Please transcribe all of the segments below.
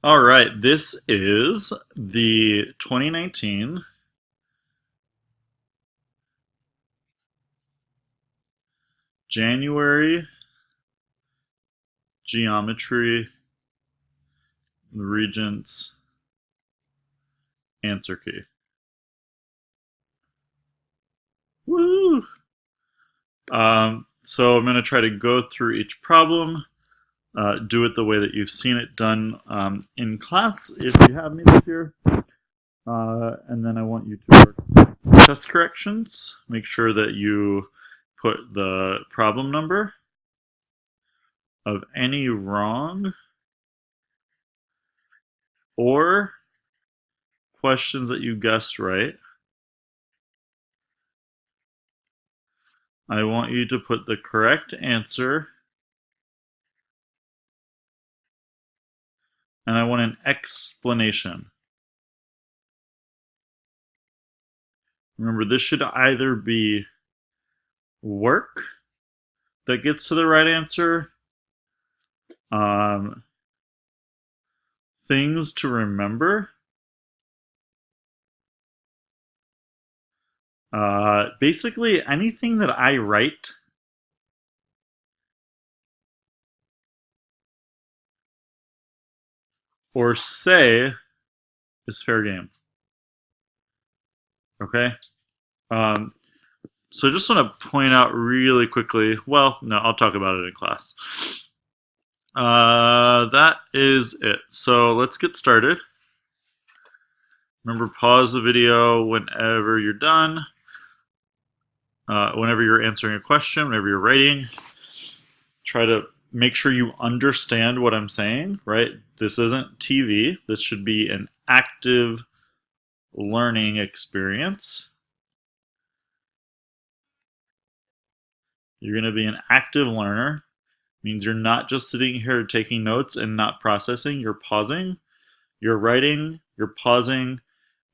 All right, this is the 2019 January Geometry Regents answer key. Woo! So I'm going to try to go through each problem, do it the way that you've seen it done in class if you have me this year. And then I want you to work test corrections. Make sure that you put the problem number of any wrong or questions that you guessed right. I want you to put the correct answer, and I want an explanation. Remember, this should either be work that gets to the right answer, things to remember, basically anything that I write or say is fair game. Okay? So I just want to point out really quickly, well, no, I'll talk about it in class. That is it. So let's get started. Remember, pause the video whenever you're done. Whenever you're answering a question, whenever you're writing, try to make sure you understand what I'm saying, right? This isn't TV. This should be an active learning experience. You're going to be an active learner. Means you're not just sitting here taking notes and not processing. You're pausing, you're writing, you're pausing,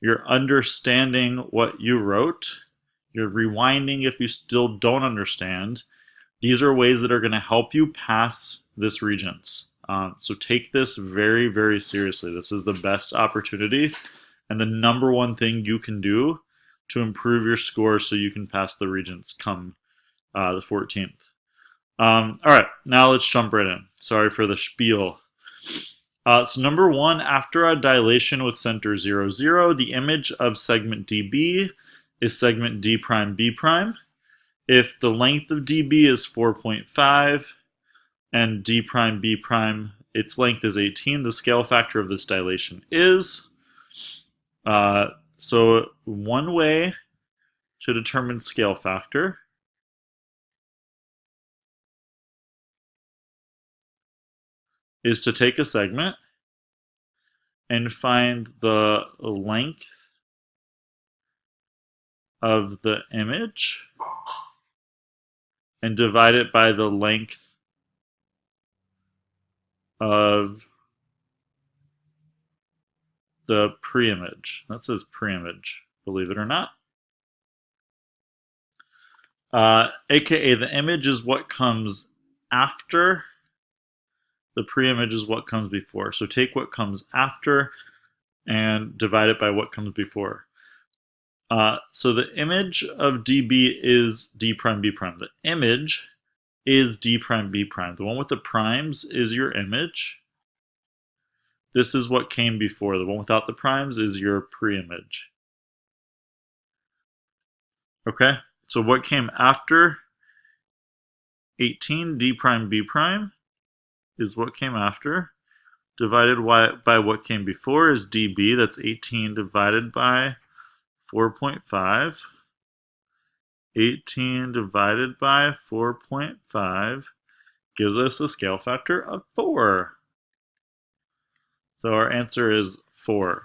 you're understanding what you wrote, you're rewinding if you still don't understand. These are ways that are going to help you pass this Regents. So take this very, very seriously. This is the best opportunity and the number one thing you can do to improve your score so you can pass the Regents come the 14th. All right, now let's jump right in. Sorry for the spiel. So number one, after a dilation with center 0, 0, the image of segment DB is segment D prime B prime. If the length of DB is 4.5 and D prime B prime, its length is 18, the scale factor of this dilation is. So one way to determine scale factor is to take a segment and find the length of the image and divide it by the length of the preimage. That says preimage, believe it or not. AKA the image is what comes after. The preimage is what comes before. So take what comes after and divide it by what comes before. So the image of DB is D prime B prime. The image is D prime B prime. The one with the primes is your image. This is what came before. The one without the primes is your preimage. Okay, so what came after 18 D prime B prime is what came after, divided by what came before is dB. That's 18 divided by 4.5. 18 divided by 4.5 gives us a scale factor of 4. So our answer is 4.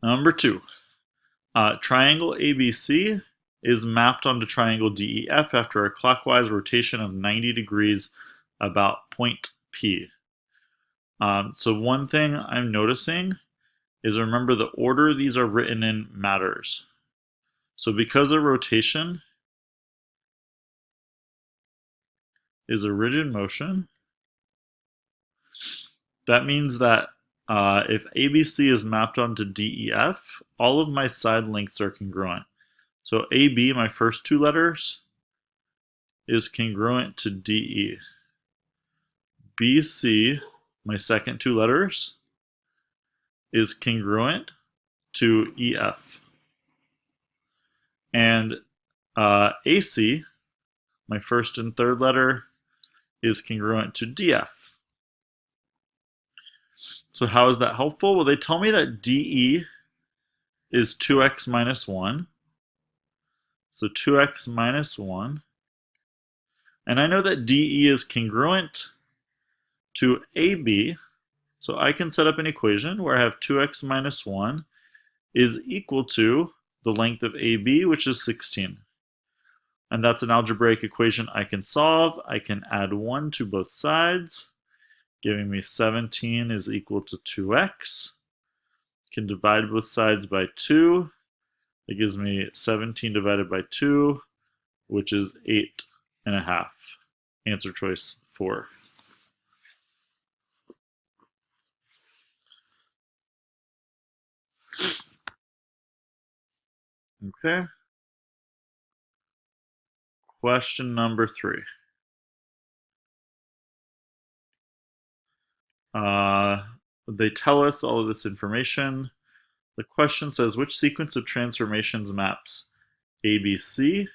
Number 2. Triangle ABC is mapped onto triangle DEF after a clockwise rotation of 90 degrees about point P. So one thing I'm noticing is, remember, the order these are written in matters. So because a rotation is a rigid motion, that means that if ABC is mapped onto DEF, all of my side lengths are congruent. So AB, my first two letters, is congruent to DE. BC, my second two letters, is congruent to EF. And AC, my first and third letter, is congruent to DF. So how is that helpful? Well, they tell me that DE is 2x minus 1. So 2x minus 1. And I know that DE is congruent to AB. So I can set up an equation where I have 2x minus 1 is equal to the length of AB, which is 16. And that's an algebraic equation I can solve. I can add 1 to both sides, giving me 17 is equal to 2x. Can divide both sides by 2. It gives me 17 divided by 2, which is 8.5. Answer choice 4. Okay. Question number 3. They tell us all of this information. The question says, which sequence of transformations maps ABC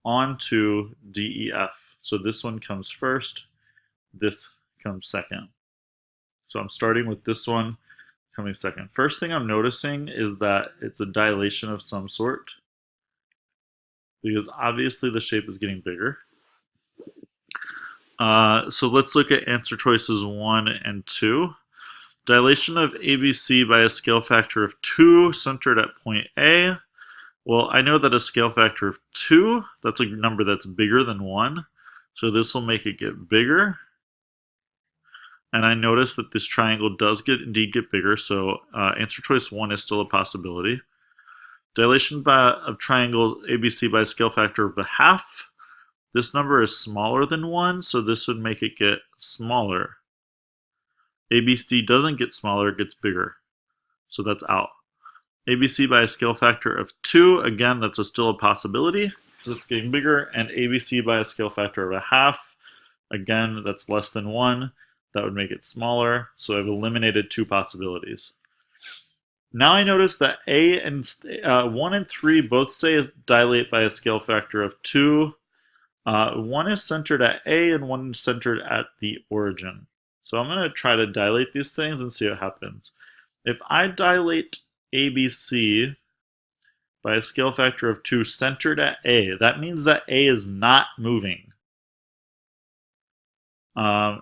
onto DEF? So this one comes first, this comes second. So I'm starting with this one coming second. First thing I'm noticing is that it's a dilation of some sort, because obviously the shape is getting bigger. So let's look at answer choices 1 and 2. Dilation of ABC by a scale factor of 2 centered at point A. Well, I know that a scale factor of 2, that's a number that's bigger than 1. So this will make it get bigger. And I notice that this triangle does indeed get bigger, so answer choice 1 is still a possibility. Dilation of triangle ABC by a scale factor of a half. This number is smaller than 1, so this would make it get smaller. ABC doesn't get smaller, it gets bigger. So that's out. ABC by a scale factor of 2, again, that's still a possibility because it's getting bigger. And ABC by a scale factor of a half, again, that's less than 1. That would make it smaller. So I've eliminated 2 possibilities. Now I notice that A and 1 and 3 both say is dilate by a scale factor of 2. 1 is centered at A and 1 is centered at the origin. So I'm going to try to dilate these things and see what happens. If I dilate ABC by a scale factor of 2 centered at A, that means that A is not moving. And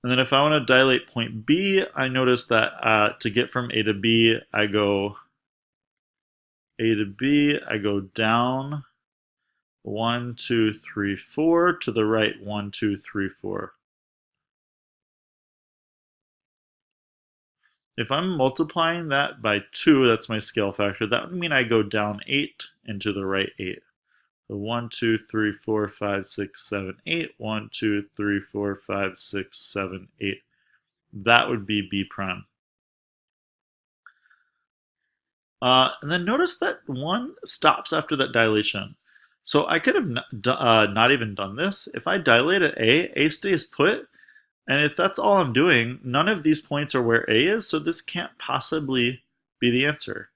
then if I want to dilate point B, I notice that to get from A to B, I go down 1, 2, 3, 4 to the right 1, 2, 3, 4. If I'm multiplying that by 2, that's my scale factor, that would mean I go down 8 and to the right 8. So 1, 2, 3, 4, 5, 6, 7, 8. 1, 2, 3, 4, 5, 6, 7, 8. That would be B prime. And then notice that 1 stops after that dilation. So I could have not even done this. If I dilate at A stays put. And if that's all I'm doing, none of these points are where A is, so this can't possibly be the answer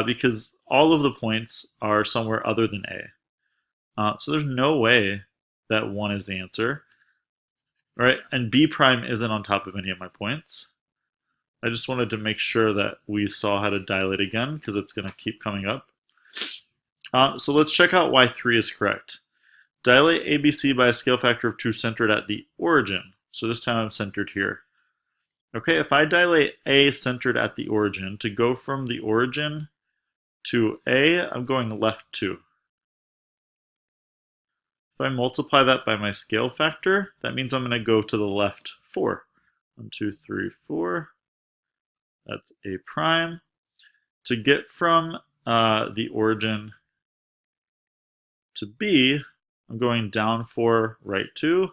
because all of the points are somewhere other than A. So there's no way that 1 is the answer. All right, and B prime isn't on top of any of my points. I just wanted to make sure that we saw how to dilate again because it's going to keep coming up. So let's check out why 3 is correct. Dilate ABC by a scale factor of 2 centered at the origin. So this time I'm centered here. Okay, if I dilate A centered at the origin, to go from the origin to A, I'm going left 2. If I multiply that by my scale factor, that means I'm going to go to the left 4. 1, 2, 3, 4. That's A prime. To get from the origin to B, I'm going down 4, right 2.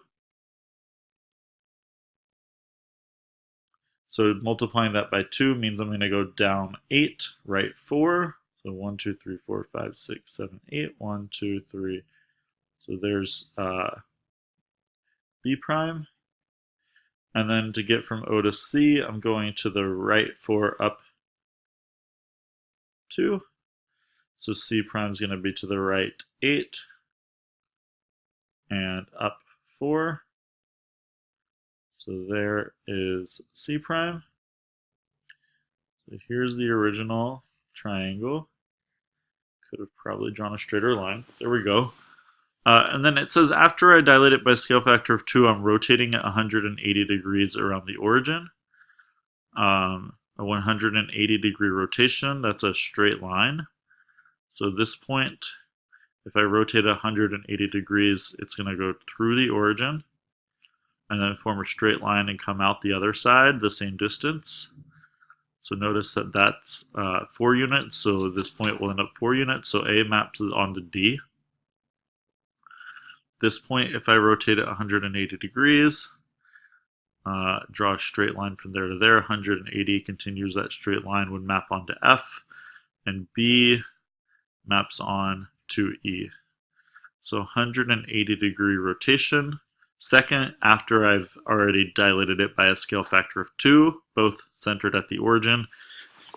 So multiplying that by 2 means I'm going to go down 8, right 4. So 1, 2, 3, 4, 5, 6, 7, 8. 1, 2, 3. So there's B prime. And then to get from O to C, I'm going to the right 4 up 2. So C prime is going to be to the right 8 and up 4. So there is C prime. So here's the original triangle. Could have probably drawn a straighter line. There we go. And then it says, after I dilate it by a scale factor of 2, I'm rotating at 180 degrees around the origin. A 180 degree rotation, that's a straight line. So this point, if I rotate 180 degrees, it's going to go through the origin and then form a straight line and come out the other side the same distance. So notice that that's 4 units, so this point will end up 4 units, so A maps onto D. This point, if I rotate it 180 degrees, draw a straight line from there to there, 180 continues that straight line, would map onto F, and B maps on to E. So 180 degree rotation. Second, after I've already dilated it by a scale factor of 2, both centered at the origin,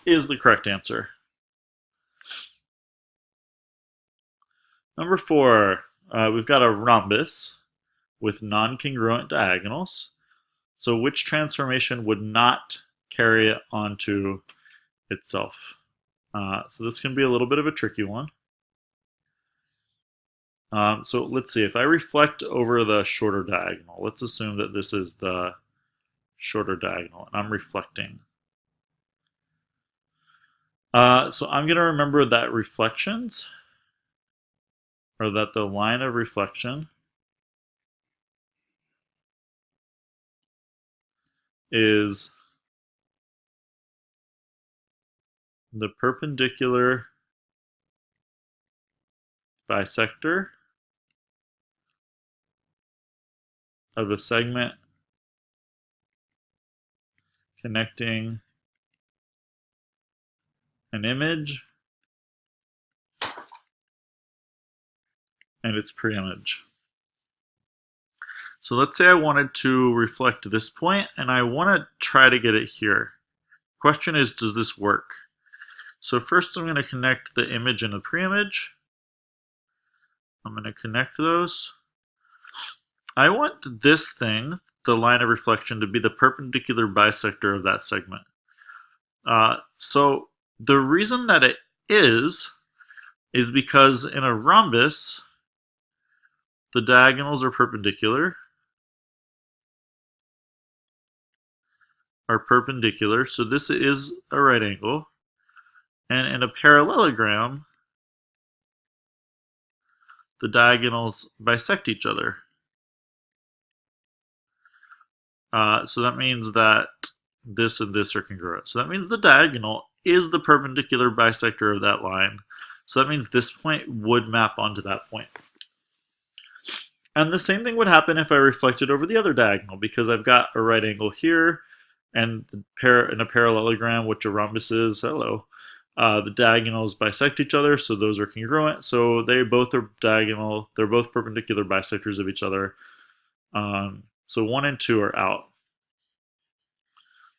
is the correct answer. Number 4, we've got a rhombus with non-congruent diagonals. So which transformation would not carry it onto itself? So this can be a little bit of a tricky one. So let's see, if I reflect over the shorter diagonal, let's assume that this is the shorter diagonal, and I'm reflecting. So I'm going to remember that reflections, or that the line of reflection is the perpendicular bisector of a segment connecting an image and its pre-image. So let's say I wanted to reflect this point and I want to try to get it here. Question is, does this work? So first I'm going to connect the image and the pre-image. I'm going to connect those. I want this thing, the line of reflection, to be the perpendicular bisector of that segment. So the reason that it is because in a rhombus, the diagonals are perpendicular, so this is a right angle. And in a parallelogram, the diagonals bisect each other. So that means that this and this are congruent. So that means the diagonal is the perpendicular bisector of that line. So that means this point would map onto that point. And the same thing would happen if I reflected over the other diagonal, because I've got a right angle here, and in a parallelogram, which a rhombus is, the diagonals bisect each other, so those are congruent. So they both are diagonal, they're both perpendicular bisectors of each other. So 1 and 2 are out.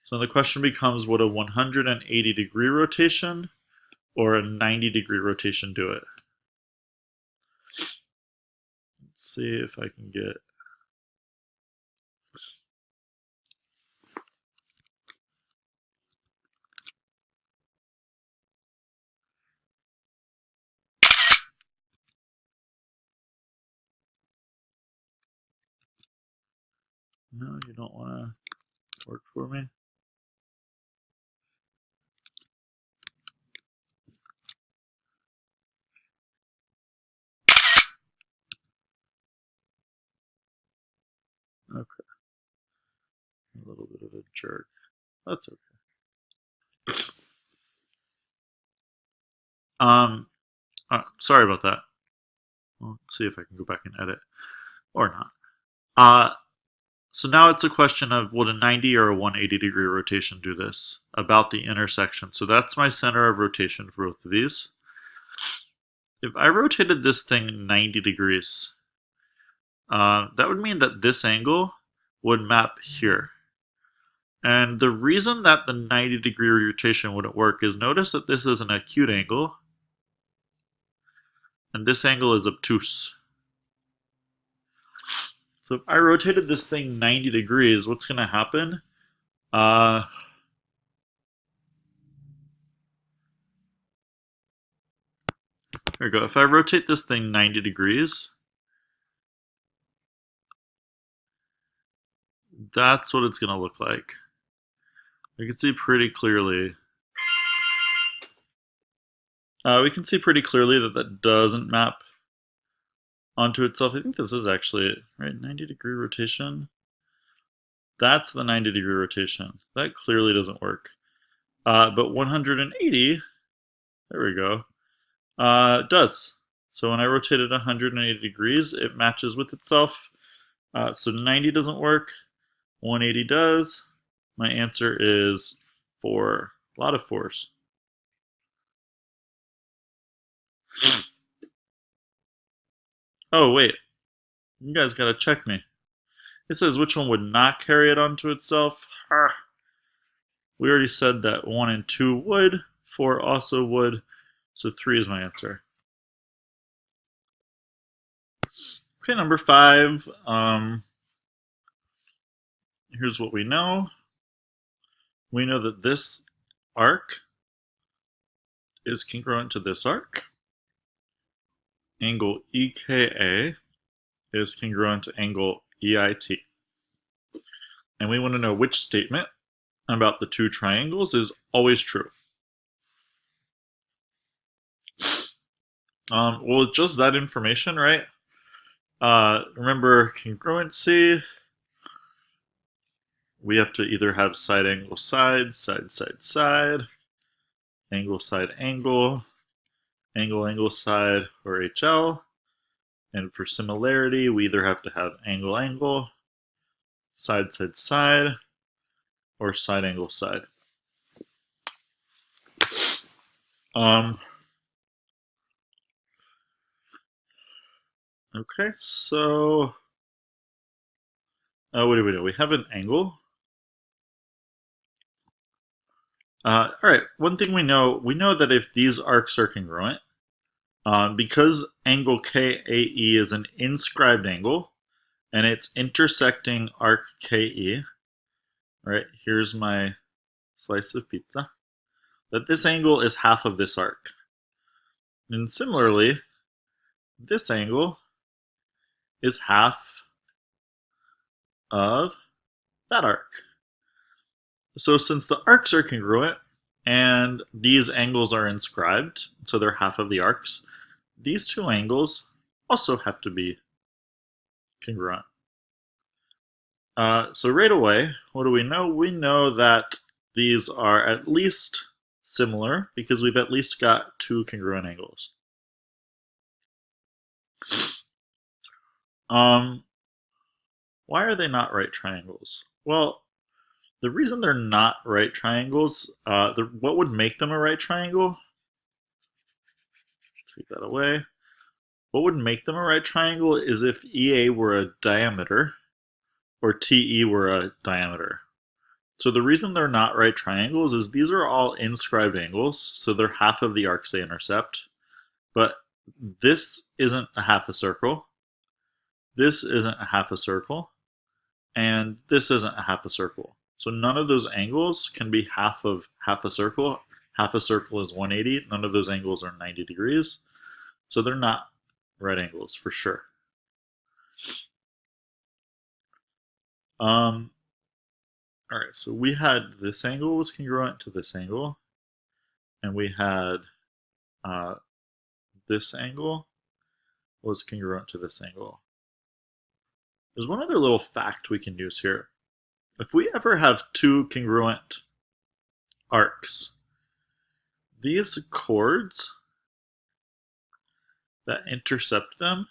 So the question becomes, would a 180 degree rotation or a 90 degree rotation do it? Let's see if I can get... No, you don't want to work for me? Okay. A little bit of a jerk. That's okay. Sorry about that. We'll see if I can go back and edit. Or not. So now it's a question of would a 90 or a 180 degree rotation do this about the intersection. So that's my center of rotation for both of these. If I rotated this thing 90 degrees, that would mean that this angle would map here. And the reason that the 90 degree rotation wouldn't work is notice that this is an acute angle, and this angle is obtuse. So if I rotated this thing 90 degrees, what's going to happen? Here we go. If I rotate this thing 90 degrees, that's what it's going to look like. We can see pretty clearly. We can see pretty clearly that that doesn't map onto itself. I think this is actually it, right? 90 degree rotation. That's the 90 degree rotation. That clearly doesn't work. But 180, there we go, does. So when I rotate it 180 degrees, it matches with itself. So 90 doesn't work. 180 does. My answer is 4. A lot of 4s. Oh, wait. You guys gotta check me. It says which one would not carry it onto itself. We already said that 1 and 2 would. 4 also would. So 3 is my answer. Okay, number 5. Here's what we know. We know that this arc is congruent to this arc. Angle EKA is congruent to angle EIT. And we want to know which statement about the two triangles is always true. Well, just that information, right? Remember congruency. We have to either have side angle side, side side side, angle side angle, angle angle side, or HL. And for similarity, we either have to have angle angle, side side side, or side angle side. Okay, so what do we do? We have an angle. All right, one thing we know that if these arcs are congruent, because angle KAE is an inscribed angle, and it's intersecting arc KE, right? Here's my slice of pizza. That this angle is half of this arc. And similarly, this angle is half of that arc. So since the arcs are congruent and these angles are inscribed, so they're half of the arcs, these two angles also have to be congruent. So right away, what do we know? We know that these are at least similar because we've at least got two congruent angles. Why are they not right triangles? Well, the reason they're not right triangles, what would make them a right triangle? Take that away. What would make them a right triangle is if EA were a diameter or TE were a diameter. So the reason they're not right triangles is these are all inscribed angles, so they're half of the arcs they intercept. But this isn't a half a circle, this isn't a half a circle, and this isn't a half a circle. So none of those angles can be half of half a circle. Half a circle is 180. None of those angles are 90 degrees. So they're not right angles for sure. All right, so we had this angle was congruent to this angle, and we had this angle was congruent to this angle. There's one other little fact we can use here. If we ever have two congruent arcs, these chords that intercept them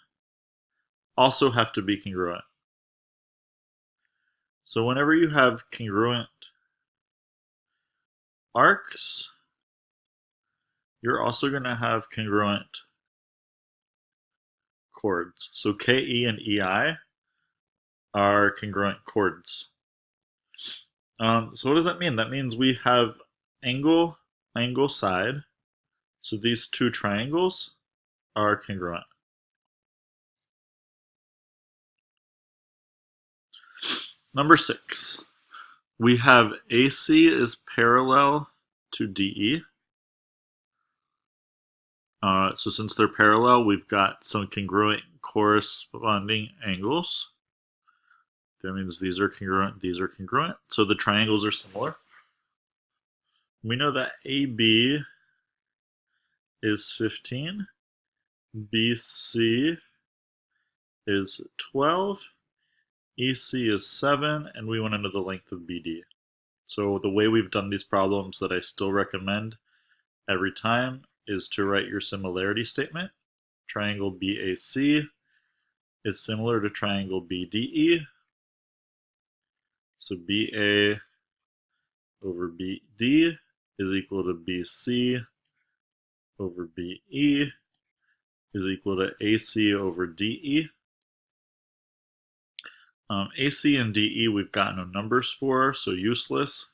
also have to be congruent. So whenever you have congruent arcs, you're also going to have congruent chords. So KE and EI are congruent chords. So what does that mean? That means we have angle, side. So these two triangles are congruent. Number 6, we have AC is parallel to DE. So since they're parallel, we've got some congruent corresponding angles. That means these are congruent, these are congruent. So the triangles are similar. We know that AB is 15, BC is 12, EC is 7, and we want to know the length of BD. So the way we've done these problems that I still recommend every time is to write your similarity statement. Triangle BAC is similar to triangle BDE. So BA over BD is equal to BC over BE is equal to AC over DE. AC and DE we've got no numbers for, so useless.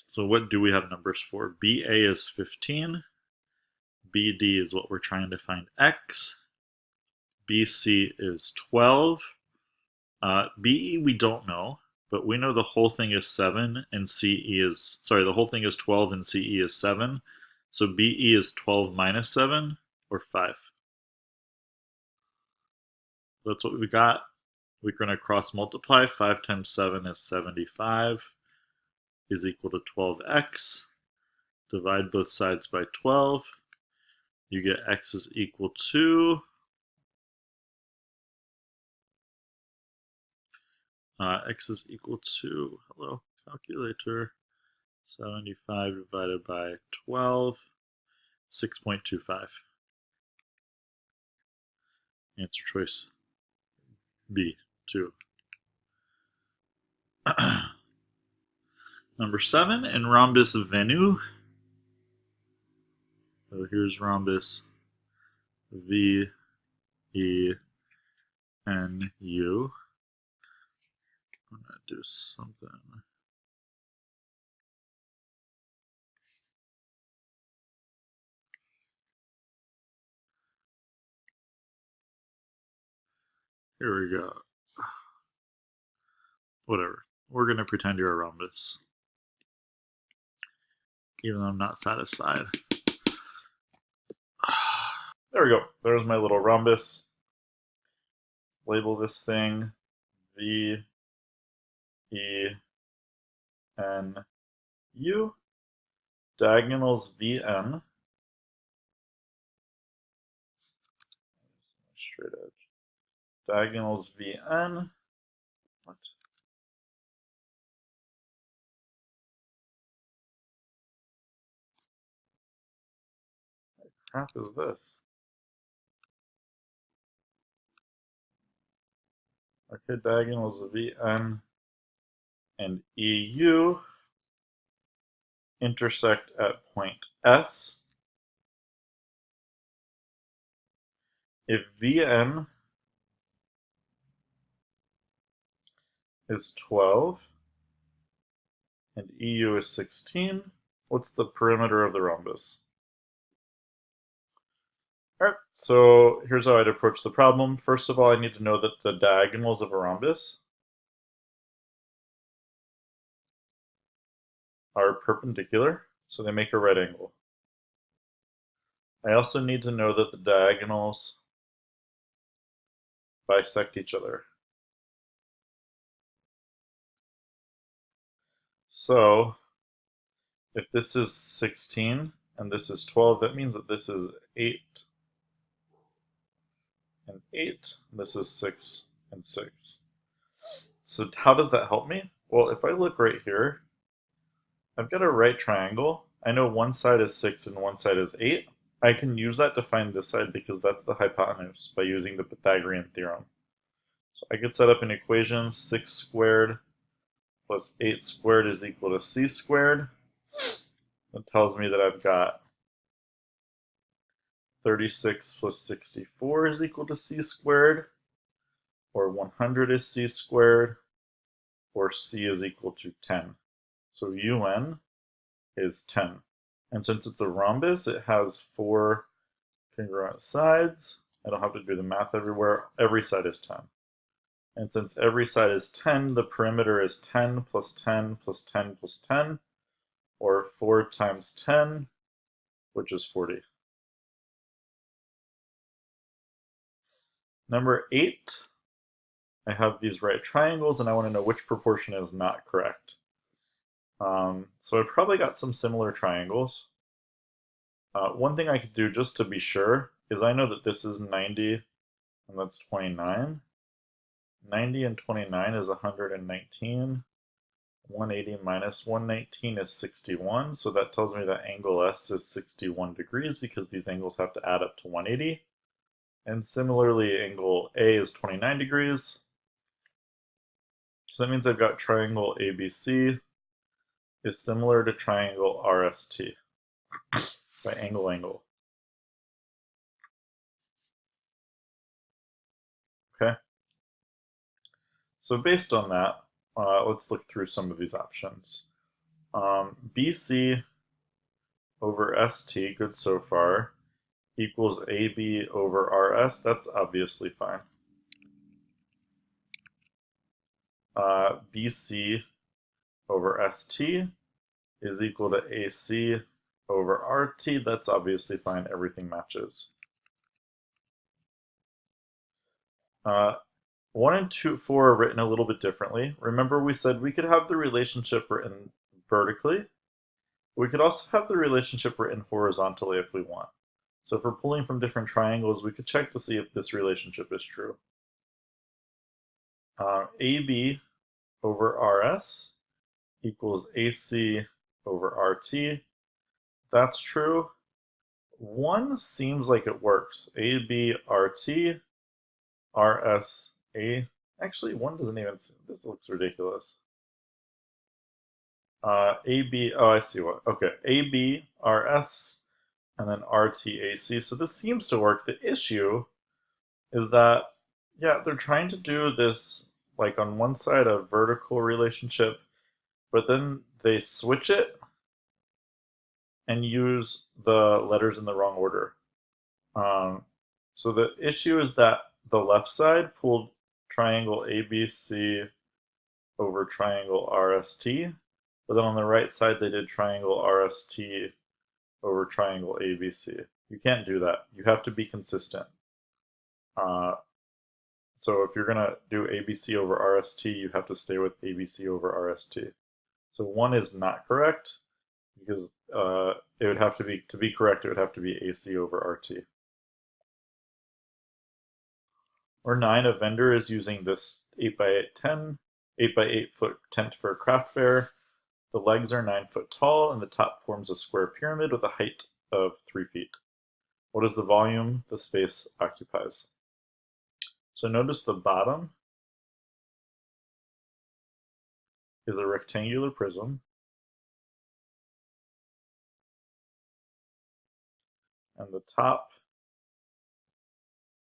So what do we have numbers for? BA is 15. BD is what we're trying to find x. BC is 12. BE we don't know, but we know the whole thing is 7 and the whole thing is 12 and CE is 7. So BE is 12 minus 7, or 5. That's what we got. We're going to cross multiply. 5 times 7 is 75, is equal to 12x. Divide both sides by 12. You get x is equal to x is equal to, hello calculator, 75 divided by 12, 6.25. Answer choice B, 2. Number 7, in rhombus venu. So here's rhombus V, E, N, U. I'm going to do something. Here we go. Whatever. We're going to pretend you're a rhombus, even though I'm not satisfied. There we go. There's my little rhombus. Label this thing V, E, N, U. Diagonals VN. Straight edge. Diagonals VN. What? What the crap is this? Okay, diagonals VN and EU intersect at point S. If VN is 12 and EU is 16, what's the perimeter of the rhombus? Alright, so here's how I'd approach the problem. First of all, I need to know that the diagonals of a rhombus are perpendicular, so they make a right angle. I also need to know that the diagonals bisect each other. So if this is 16 and this is 12, that means that this is 8 and 8, and this is 6 and 6. So how does that help me? Well, if I look right here, I've got a right triangle. I know one side is 6 and one side is 8. I can use that to find this side because that's the hypotenuse by using the Pythagorean theorem. So I could set up an equation, 6 squared plus 8 squared is equal to c squared. That tells me that I've got 36 plus 64 is equal to c squared, or 100 is c squared, or c is equal to 10. So un is 10. And since it's a rhombus, it has 4 congruent sides. I don't have to do the math everywhere. Every side is 10. And since every side is 10, the perimeter is 10 plus 10 plus 10 plus 10, or 4 times 10, which is 40. Number 8, I have these right triangles, and I want to know which proportion is not correct. So I probably got some similar triangles. One thing I could do just to be sure is I know that this is 90 and that's 29. 90 and 29 is 119. 180 minus 119 is 61. So that tells me that angle S is 61 degrees because these angles have to add up to 180. And similarly, angle A is 29 degrees. So that means I've got triangle ABC is similar to triangle RST by angle. Okay. So based on that, let's look through some of these options. BC over ST, good so far, equals AB over RS. That's obviously fine. BC over ST is equal to AC over RT. That's obviously fine. Everything matches. 1 and 2, 4 are written a little bit differently. Remember we said we could have the relationship written vertically. We could also have the relationship written horizontally if we want. So if we're pulling from different triangles, we could check to see if this relationship is true. AB over RS equals AC over RT. That's true. 1 seems like it works. AB RT, RS A. Actually, 1 doesn't even. This looks ridiculous. AB. Oh, I see what. Okay, AB RS, and then RT AC. So this seems to work. The issue is that, yeah, they're trying to do this like on one side a vertical relationship, but then they switch it and use the letters in the wrong order. So the issue is that the left side pulled triangle ABC over triangle RST, but then on the right side they did triangle RST over triangle ABC. You can't do that. You have to be consistent. So if you're going to do ABC over RST, you have to stay with ABC over RST. So 1 is not correct because it would have to be correct, it would have to be AC over RT. Or 9, a vendor is using this 8 by 8 foot tent for a craft fair. The legs are 9 foot tall and the top forms a square pyramid with a height of 3 feet. What is the volume the space occupies? So notice the bottom is a rectangular prism. And the top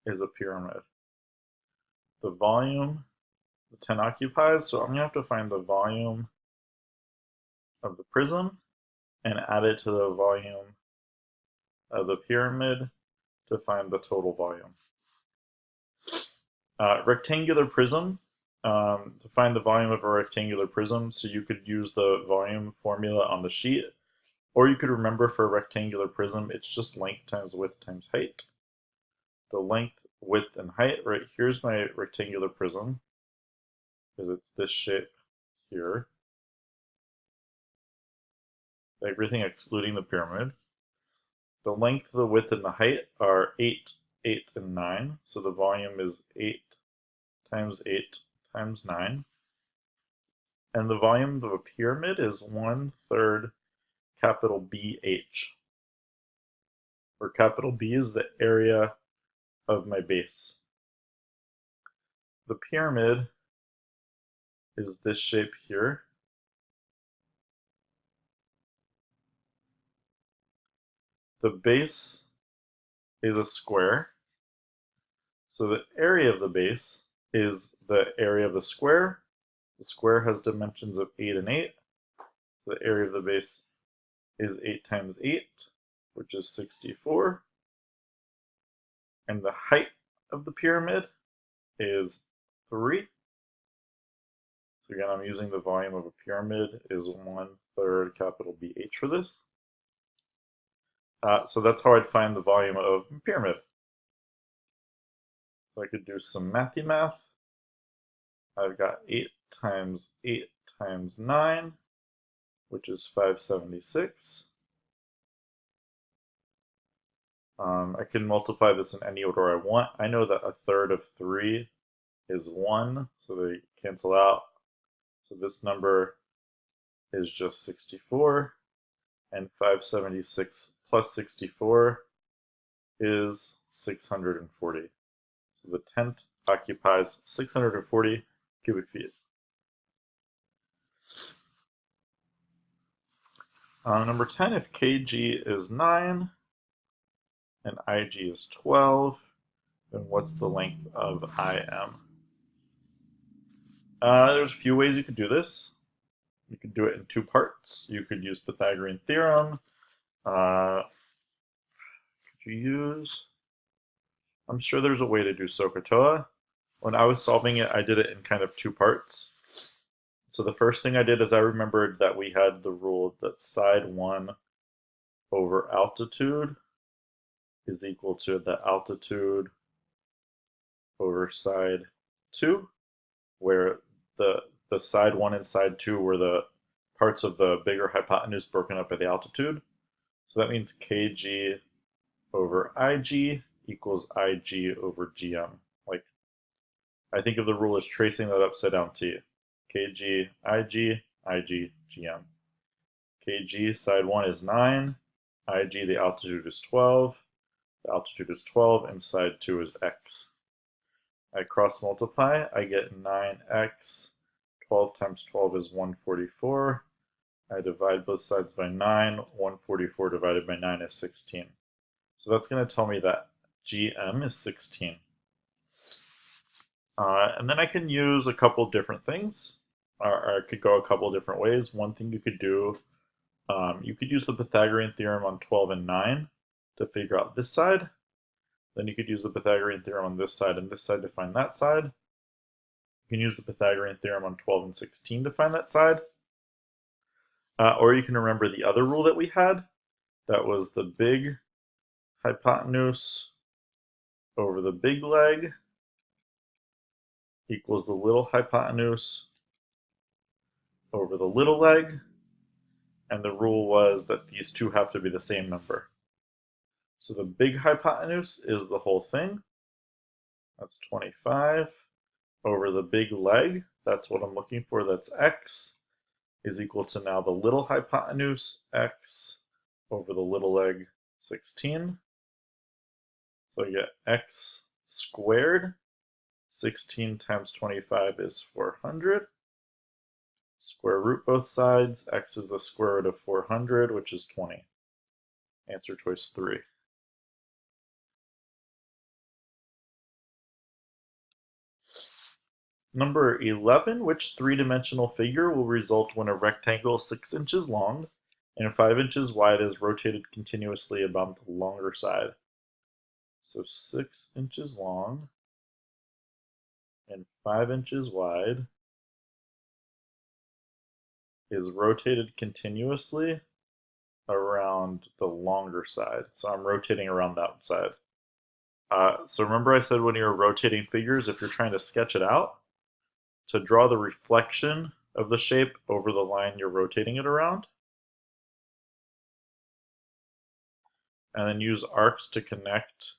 is a pyramid. The volume the tent occupies, so I'm going to have to find the volume of the prism and add it to the volume of the pyramid to find the total volume. Rectangular prism, to find the volume of a rectangular prism, so you could use the volume formula on the sheet, or you could remember for a rectangular prism, it's just length times width times height. The length, width, and height, right here's my rectangular prism, because it's this shape here. Everything excluding the pyramid. The length, the width, and the height are 8, 8, and 9. So the volume is 8 times 8 times 9. And the volume of a pyramid is 1/3 capital BH, where capital B is the area of my base. The pyramid is this shape here. the base is a square. So the area of the base is the area of the square. The square has dimensions of 8 and 8. The area of the base is 8 times 8, which is 64. And the height of the pyramid is 3. So again, I'm using the volume of a pyramid is 1/3 capital BH for this. So that's how I'd find the volume of a pyramid. So I could do some mathy math. I've got 8 times 8 times 9, which is 576. I can multiply this in any order I want. I know that 1/3 of 3 is 1, so they cancel out. So this number is just 64, and 576 plus 64 is 640. So the tent occupies 640 cubic feet. Number 10, if kg is 9 and ig is 12, then what's the length of IM? There's a few ways you could do this. You could do it in 2 parts. You could use Pythagorean theorem. Could you use... I'm sure there's a way to do SOHCAHTOA. When I was solving it, I did it in kind of 2 parts. So the first thing I did is I remembered that we had the rule that side 1 over altitude is equal to the altitude over side 2, where the side 1 and side 2 were the parts of the bigger hypotenuse broken up by the altitude. So that means kg over ig equals ig over gm. Like, I think of the rule as tracing that upside down t. kg, ig, gm. kg, side 1 is 9. ig, the altitude is 12. The altitude is 12, and side 2 is x. I cross multiply, I get 9x. 12 times 12 is 144. I divide both sides by 9. 144 divided by 9 is 16. So that's going to tell me that GM is 16. And then I can use a couple different things, or I could go a couple different ways. One thing you could do, you could use the Pythagorean theorem on 12 and 9 to figure out this side. Then you could use the Pythagorean theorem on this side and this side to find that side. You can use the Pythagorean theorem on 12 and 16 to find that side. Or you can remember the other rule that we had. That was the big hypotenuse over the big leg equals the little hypotenuse over the little leg. And the rule was that these two have to be the same number. So the big hypotenuse is the whole thing. That's 25 over the big leg. That's what I'm looking for. That's x is equal to now the little hypotenuse, x over the little leg, 16. So I get x squared. 16 times 25 is 400. Square root both sides. X is the square root of 400, which is 20. Answer choice 3. Number 11, which three-dimensional figure will result when a rectangle 6 inches long and 5 inches wide is rotated continuously about the longer side? So 6 inches long and 5 inches wide is rotated continuously around the longer side. So I'm rotating around that side. So remember I said when you're rotating figures, if you're trying to sketch it out, to draw the reflection of the shape over the line you're rotating it around, and then use arcs to connect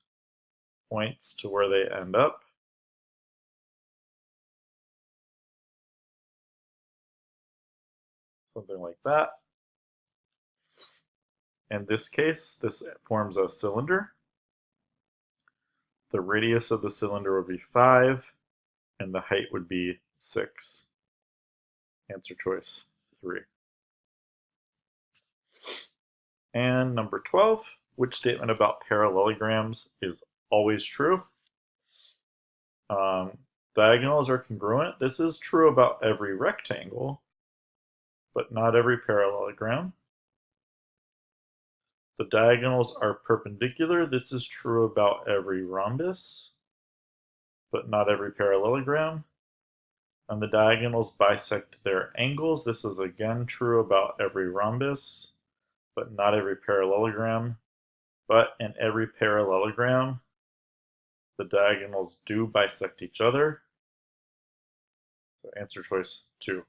points to where they end up. Something like that. In this case, this forms a cylinder. The radius of the cylinder would be 5, and the height would be 6. Answer choice 3. And number 12, Which statement about parallelograms is always true? Diagonals are congruent. This is true about every rectangle, but not every parallelogram. The diagonals are perpendicular. This is true about every rhombus, but not every parallelogram. And the diagonals bisect their angles. This is again true about every rhombus, but not every parallelogram. But in every parallelogram, the diagonals do bisect each other. So answer choice 2.